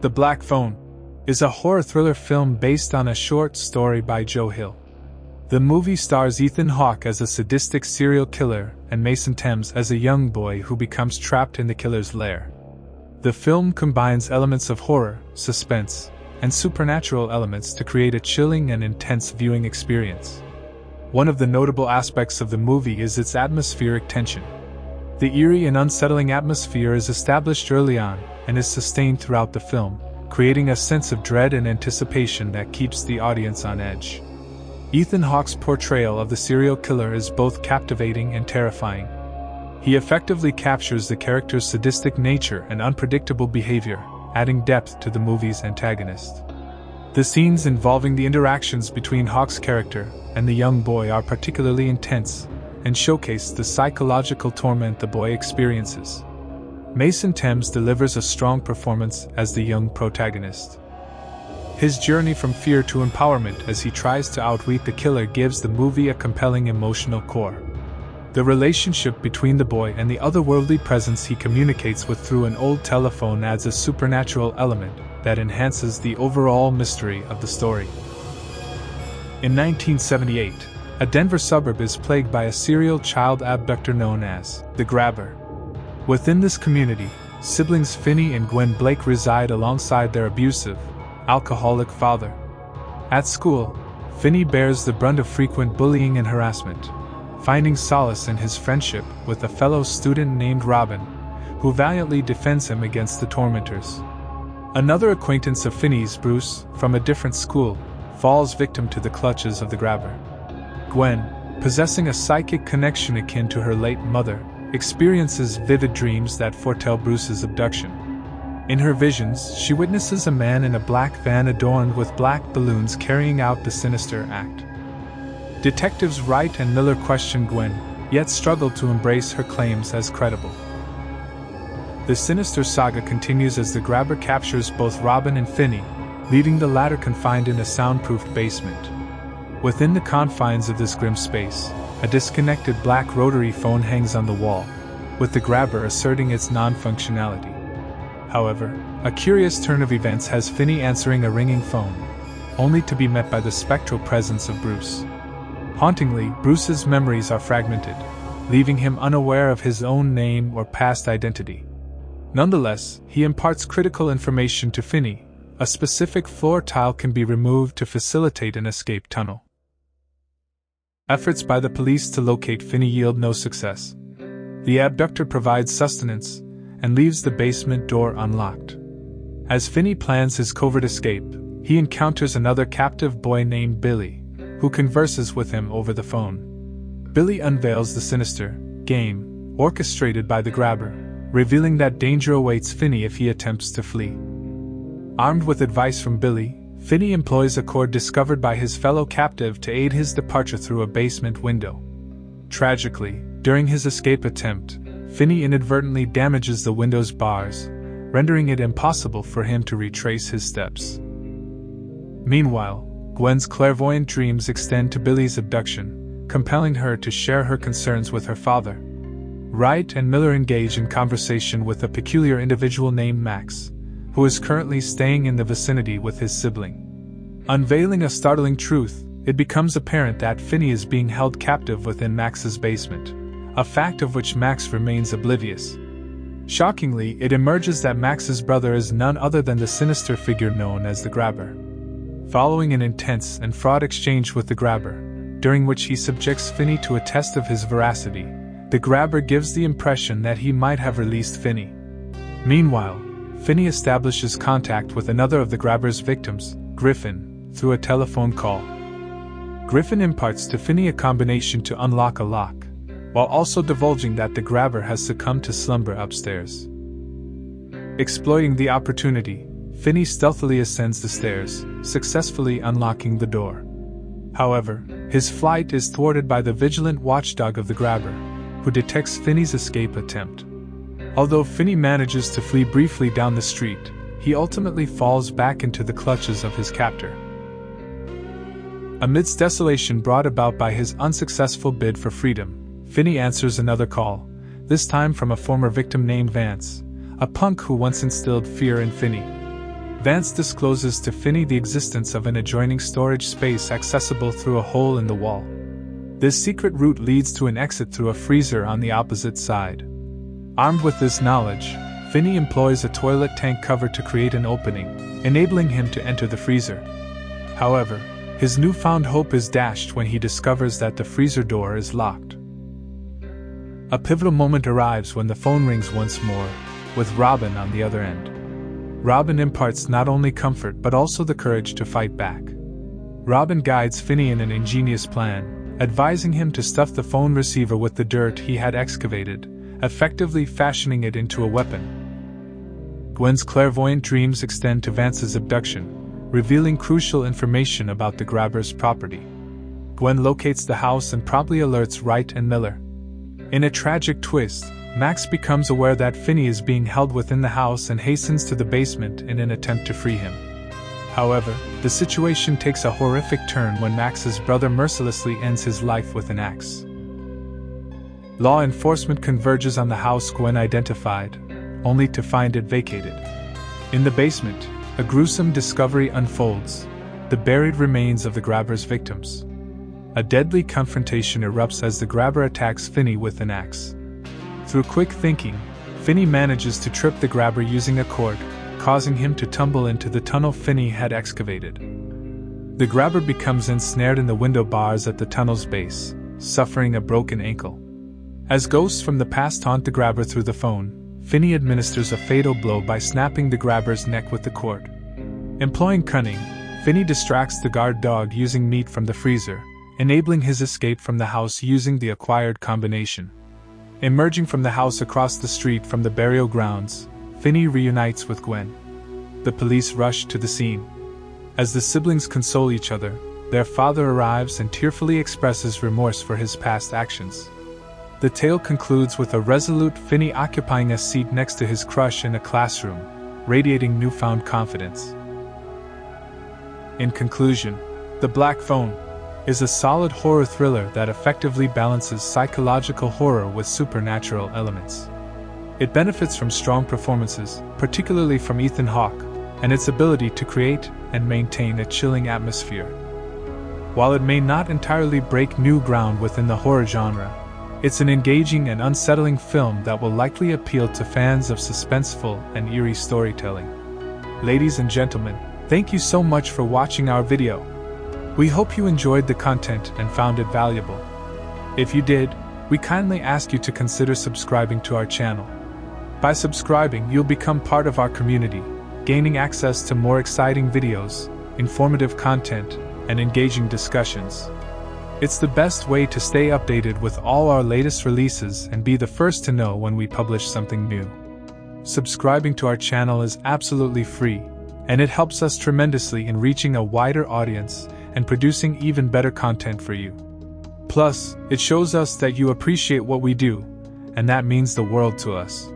The Black Phone is a horror thriller film based on a short story by Joe Hill. The movie stars Ethan Hawke as a sadistic serial killer and Mason Thames as a young boy who becomes trapped in the killer's lair. The film combines elements of horror, suspense, and supernatural elements to create a chilling and intense viewing experience. One of the notable aspects of the movie is its atmospheric tension. The eerie and unsettling atmosphere is established early on and is sustained throughout the film, creating a sense of dread and anticipation that keeps the audience on edge. Ethan Hawke's portrayal of the serial killer is both captivating and terrifying. He effectively captures the character's sadistic nature and unpredictable behavior, adding depth to the movie's antagonist. The scenes involving the interactions between Hawke's character and the young boy are particularly intense and showcase the psychological torment the boy experiences. Mason Thames delivers a strong performance as the young protagonist. His journey from fear to empowerment as he tries to outwit the killer gives the movie a compelling emotional core. The relationship between the boy and the otherworldly presence he communicates with through an old telephone adds a supernatural element that enhances the overall mystery of the story. In 1978, a Denver suburb is plagued by a serial child abductor known as the Grabber. Within this community, siblings Finney and Gwen Blake reside alongside their abusive, alcoholic father. At school, Finney bears the brunt of frequent bullying and harassment, finding solace in his friendship with a fellow student named Robin, who valiantly defends him against the tormentors. Another acquaintance of Finney's, Bruce, from a different school, falls victim to the clutches of the Grabber. Gwen, possessing a psychic connection akin to her late mother, experiences vivid dreams that foretell Bruce's abduction. In her visions, she witnesses a man in a black van adorned with black balloons carrying out the sinister act. Detectives Wright and Miller question Gwen, yet struggle to embrace her claims as credible. The sinister saga continues as the Grabber captures both Robin and Finney, leaving the latter confined in a soundproof basement. Within the confines of this grim space, a disconnected black rotary phone hangs on the wall, with the Grabber asserting its non-functionality. However, a curious turn of events has Finney answering a ringing phone, only to be met by the spectral presence of Bruce. Hauntingly, Bruce's memories are fragmented, leaving him unaware of his own name or past identity. Nonetheless, he imparts critical information to Finney. A specific floor tile can be removed to facilitate an escape tunnel. Efforts by the police to locate Finney yield no success. The abductor provides sustenance and leaves the basement door unlocked. As Finney plans his covert escape, he encounters another captive boy named Billy, who converses with him over the phone. Billy unveils the sinister game orchestrated by the Grabber, revealing that danger awaits Finney if he attempts to flee. Armed with advice from Billy, Finney employs a cord discovered by his fellow captive to aid his departure through a basement window. Tragically, during his escape attempt, Finney inadvertently damages the window's bars, rendering it impossible for him to retrace his steps. Meanwhile, Gwen's clairvoyant dreams extend to Billy's abduction, compelling her to share her concerns with her father. Wright and Miller engage in conversation with a peculiar individual named Max, who is currently staying in the vicinity with his sibling. Unveiling a startling truth, it becomes apparent that Finney is being held captive within Max's basement, a fact of which Max remains oblivious. Shockingly, it emerges that Max's brother is none other than the sinister figure known as the Grabber. Following an intense and fraught exchange with the Grabber, during which he subjects Finney to a test of his veracity, the Grabber gives the impression that he might have released Finney. Meanwhile, Finney establishes contact with another of the Grabber's victims, Griffin, through a telephone call. Griffin imparts to Finney a combination to unlock a lock, while also divulging that the Grabber has succumbed to slumber upstairs. Exploiting the opportunity, Finney stealthily ascends the stairs, successfully unlocking the door. However, his flight is thwarted by the vigilant watchdog of the Grabber, who detects Finney's escape attempt. Although Finney manages to flee briefly down the street, he ultimately falls back into the clutches of his captor. Amidst desolation brought about by his unsuccessful bid for freedom, Finney answers another call, this time from a former victim named Vance, a punk who once instilled fear in Finney. Vance discloses to Finney the existence of an adjoining storage space accessible through a hole in the wall. This secret route leads to an exit through a freezer on the opposite side. Armed with this knowledge, Finney employs a toilet tank cover to create an opening, enabling him to enter the freezer. However, his newfound hope is dashed when he discovers that the freezer door is locked. A pivotal moment arrives when the phone rings once more, with Robin on the other end. Robin imparts not only comfort but also the courage to fight back. Robin guides Finney in an ingenious plan, advising him to stuff the phone receiver with the dirt he had excavated, effectively fashioning it into a weapon. Gwen's clairvoyant dreams extend to Vance's abduction, revealing crucial information about the grabber's property. Gwen locates the house and promptly alerts Wright and Miller. In a tragic twist, Max becomes aware that Finney is being held within the house and hastens to the basement in an attempt to free him. However, the situation takes a horrific turn when Max's brother mercilessly ends his life with an axe. Law enforcement converges on the house Gwen identified, only to find it vacated. In the basement, a gruesome discovery unfolds: the buried remains of the grabber's victims. A deadly confrontation erupts as the grabber attacks Finney with an axe. Through quick thinking, Finney manages to trip the grabber using a cord, causing him to tumble into the tunnel Finney had excavated. The grabber becomes ensnared in the window bars at the tunnel's base, suffering a broken ankle. As ghosts from the past haunt the grabber through the phone, Finney administers a fatal blow by snapping the grabber's neck with the cord. Employing cunning, Finney distracts the guard dog using meat from the freezer, enabling his escape from the house using the acquired combination. Emerging from the house across the street from the burial grounds, Finney reunites with Gwen. The police rush to the scene. As the siblings console each other, their father arrives and tearfully expresses remorse for his past actions. The tale concludes with a resolute Finney occupying a seat next to his crush in a classroom, radiating newfound confidence. In conclusion, The Black Phone is a solid horror thriller that effectively balances psychological horror with supernatural elements. It benefits from strong performances, particularly from Ethan Hawke, and its ability to create and maintain a chilling atmosphere. While it may not entirely break new ground within the horror genre, it's an engaging and unsettling film that will likely appeal to fans of suspenseful and eerie storytelling. Ladies and gentlemen, thank you so much for watching our video. We hope you enjoyed the content and found it valuable. If you did, we kindly ask you to consider subscribing to our channel. By subscribing, you'll become part of our community, gaining access to more exciting videos, informative content, and engaging discussions. It's the best way to stay updated with all our latest releases and be the first to know when we publish something new. Subscribing to our channel is absolutely free, and it helps us tremendously in reaching a wider audience and producing even better content for you. Plus, it shows us that you appreciate what we do, and that means the world to us.